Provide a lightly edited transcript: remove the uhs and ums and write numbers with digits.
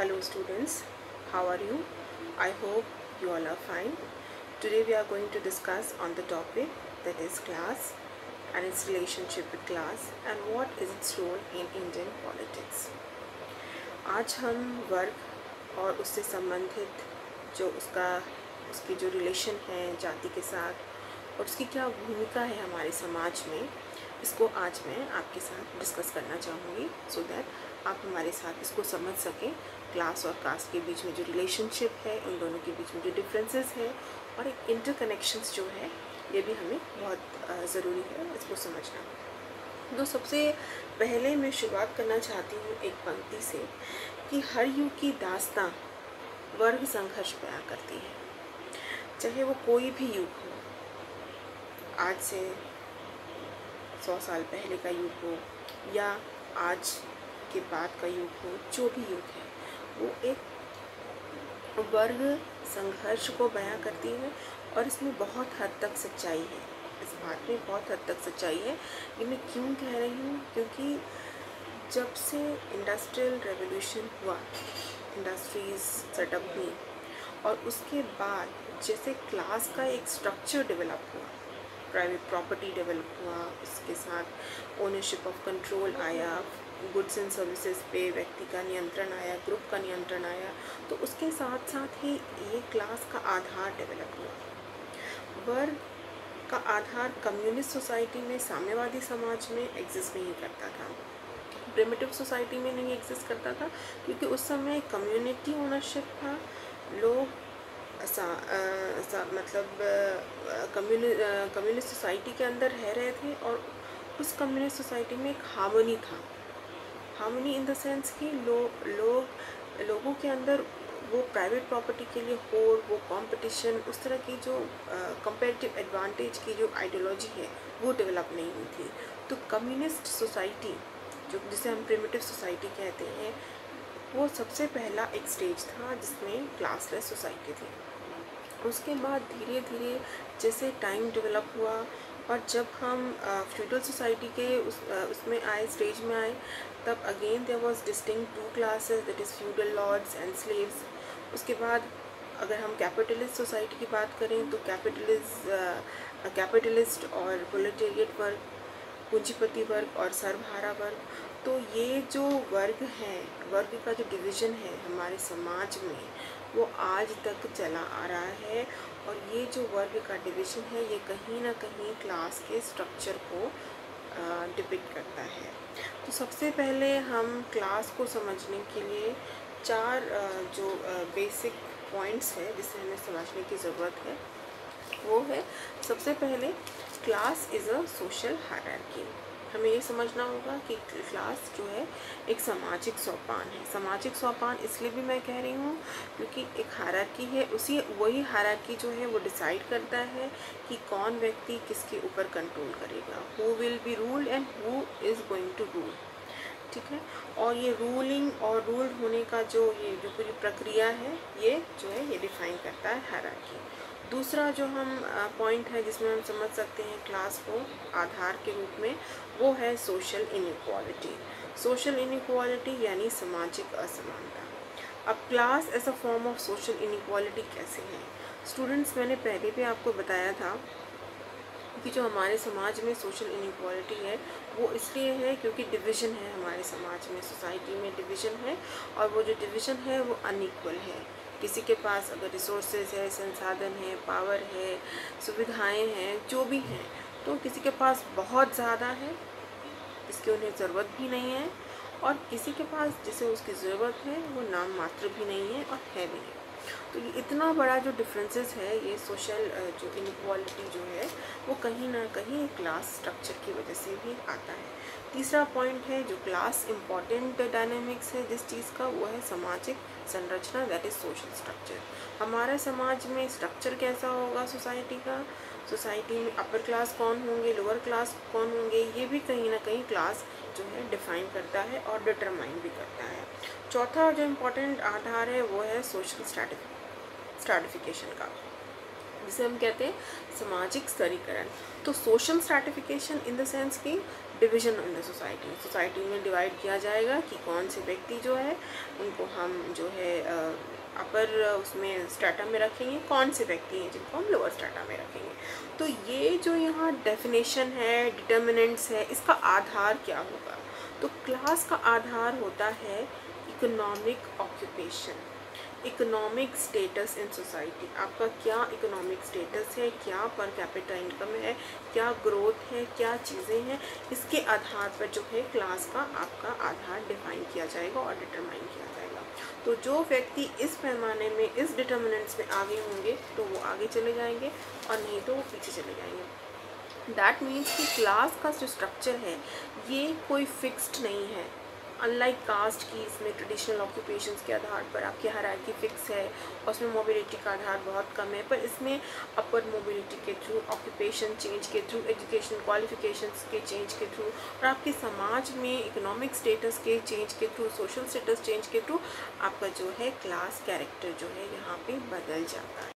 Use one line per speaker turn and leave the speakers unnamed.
Hello students, how are you? I hope you all are fine. Today we are going to discuss on the topic that is class and its relationship with class and what is its role in Indian politics. आज हम वर्ग और उससे संबंधित जो उसकी जो relation है जाति के साथ और उसकी क्या भूमिका है हमारे समाज में, इसको आज मैं आपके साथ डिस्कस करना चाहूँगी सो दैट आप हमारे साथ इसको समझ सकें। क्लास और कास्ट के बीच में जो रिलेशनशिप है, उन दोनों के बीच में जो डिफरेंसेस है और एक इंटरकनेक्शंस जो है, ये भी हमें बहुत ज़रूरी है इसको समझना। तो सबसे पहले मैं शुरुआत करना चाहती हूँ एक पंक्ति से कि हर युग की दास्तां वर्ग संघर्ष बयां करती है। चाहे वो कोई भी युग हो, आज से 100 साल पहले का युग हो या आज के बाद का युग हो, जो भी युग है वो एक वर्ग संघर्ष को बयां करती है और इसमें बहुत हद तक सच्चाई है। इस बात में बहुत हद तक सच्चाई है। ये मैं क्यों कह रही हूँ? क्योंकि जब से इंडस्ट्रियल रेवोल्यूशन हुआ, इंडस्ट्रीज सेटअप हुई और उसके बाद जैसे क्लास का एक स्ट्रक्चर डेवलप हुआ, प्राइवेट प्रॉपर्टी डेवलप हुआ, उसके साथ ओनरशिप ऑफ कंट्रोल आया, गुड्स एंड सर्विसेज पे व्यक्ति का नियंत्रण आया, ग्रुप का नियंत्रण आया, तो उसके साथ साथ ही ये क्लास का आधार डेवलप हुआ। वर्ग का आधार कम्युनिस्ट सोसाइटी में, साम्यवादी समाज में एग्जिस्ट नहीं करता था, प्रिमिटिव सोसाइटी में नहीं एग्जिस्ट करता था, क्योंकि उस समय कम्युनिटी ओनरशिप था। लोग मतलब कम्युनिस्ट सोसाइटी के अंदर रह रहे थे और उस कम्युनिस्ट सोसाइटी में एक हार्मनी था। हार्मनी इन द सेंस कि लोगों के अंदर वो प्राइवेट प्रॉपर्टी के लिए होड़, वो कंपटीशन, उस तरह की जो कंपैरेटिव एडवांटेज की जो आइडियोलॉजी है वो डेवलप नहीं हुई थी। तो कम्युनिस्ट सोसाइटी, जो जिसे हम प्रिमिटिव सोसाइटी कहते हैं, वो सबसे पहला एक स्टेज था जिसमें क्लासलेस सोसाइटी थी। उसके बाद धीरे धीरे जैसे टाइम डेवलप हुआ और जब हम फ्यूडल सोसाइटी के उसमें आए, स्टेज में आए, तब again there was distinct two classes, that is feudal lords and slaves. उसके बाद अगर हम कैपिटलिस्ट सोसाइटी की बात करें तो कैपिटलिस्ट और प्रोलेटेरिएट वर्ग, पूंजीपति वर्ग और सर्वहारा वर्ग। तो ये जो वर्ग हैं, वर्ग का जो डिवीज़न है हमारे समाज में, वो आज तक चला आ रहा है और ये जो वर्ग का डिवीज़न है ये कहीं ना कहीं क्लास के स्ट्रक्चर को डिपिक्ट करता है। तो सबसे पहले हम क्लास को समझने के लिए चार जो बेसिक पॉइंट्स है जिसे हमें समझने की ज़रूरत है, वो है सबसे पहले class is a social hierarchy. हमें ये समझना होगा कि क्लास जो है एक सामाजिक सोपान है। सामाजिक सोपान इसलिए भी मैं कह रही हूँ क्योंकि एक हायरार्की है, वही हायरार्की जो है वो डिसाइड करता है कि कौन व्यक्ति किसके ऊपर कंट्रोल करेगा, who will be ruled and who is going to rule. ठीक है, और ये रूलिंग और रूल्ड होने का जो पूरी प्रक्रिया है, ये जो है ये डिफाइन करता है हायरार्की। दूसरा जो हम पॉइंट है जिसमें हम समझ सकते हैं क्लास को आधार के रूप में, वो है सोशल इनइक्वालिटी। सोशल इनइक्वालिटी यानी सामाजिक असमानता। अब class as a form of social inequality कैसे है? स्टूडेंट्स, मैंने पहले भी आपको बताया था कि जो हमारे समाज में सोशल इनइक्वालिटी है वो इसलिए है क्योंकि डिवीज़न है हमारे समाज में, सोसाइटी में डिवीज़न है और वो जो डिवीज़न है वो अनइक्वल है। किसी के पास अगर रिसोर्सेज है, संसाधन है, पावर है, सुविधाएं हैं, जो भी हैं, तो किसी के पास बहुत ज़्यादा है जिसकी उन्हें ज़रूरत भी नहीं है, और किसी के पास जिसे उसकी ज़रूरत है वो नाम मात्र भी नहीं है और है भी नहीं। तो ये इतना बड़ा जो डिफरेंसेस है, ये सोशल जो इनइक्वालिटी जो है वो कहीं ना कहीं क्लास स्ट्रक्चर की वजह से भी आता है। तीसरा पॉइंट है जो क्लास इम्पॉर्टेंट डायनामिक्स है जिस चीज़ का, वो है सामाजिक संरचना, दैट इज़ सोशल स्ट्रक्चर। हमारे समाज में स्ट्रक्चर कैसा होगा सोसाइटी का, सोसाइटी में अपर क्लास कौन होंगे, लोअर क्लास कौन होंगे, ये भी कहीं ना कहीं क्लास जो है डिफाइन करता है और डिटरमाइन भी करता है। चौथा जो इम्पोर्टेंट आधार है वो है सोशल स्ट्रैटिफिकेशन का, जिसे हम कहते हैं सामाजिक स्तरीकरण। तो social stratification in the sense कि division in the society, society में डिवाइड किया जाएगा कि कौन से व्यक्ति जो है उनको हम जो है अपर उसमें स्ट्रेटा में रखेंगे, कौन से व्यक्ति हैं जिनको हम लोअर स्ट्रेटा में रखेंगे। तो ये जो यहाँ डेफिनेशन है, डिटर्मिनेंट्स है, इसका आधार क्या होगा? तो क्लास का आधार होता है economic occupation, economic status in society. आपका क्या इकोनॉमिक स्टेटस है, क्या पर कैपिटा इनकम है, क्या ग्रोथ है, क्या चीज़ें हैं, इसके आधार पर जो है क्लास का आपका आधार डिफाइन किया जाएगा और डिटरमाइन किया जाएगा। तो जो व्यक्ति इस पैमाने में, इस डिटर्मिनेंट्स में आगे होंगे तो वो आगे चले जाएंगे और नहीं तो वो पीछे चले जाएंगे। दैट मीन्स कि क्लास का जो स्ट्रक्चर है ये कोई फिक्स्ड नहीं है। अनलाइक कास्ट की, इसमें ट्रेडिशनल ऑक्यूपेशंस के आधार पर आपकी हायरार्की फिक्स है और उसमें मोबिलिटी का आधार बहुत कम है, पर इसमें अपर मोबिलिटी के थ्रू, ऑक्यूपेशन चेंज के थ्रू, एजुकेशन क्वालिफिकेशंस के चेंज के थ्रू और आपके समाज में इकोनॉमिक स्टेटस के चेंज के थ्रू, सोशल स्टेटस चेंज के थ्रू आपका जो है क्लास कैरेक्टर जो है यहाँ पे बदल जाता है।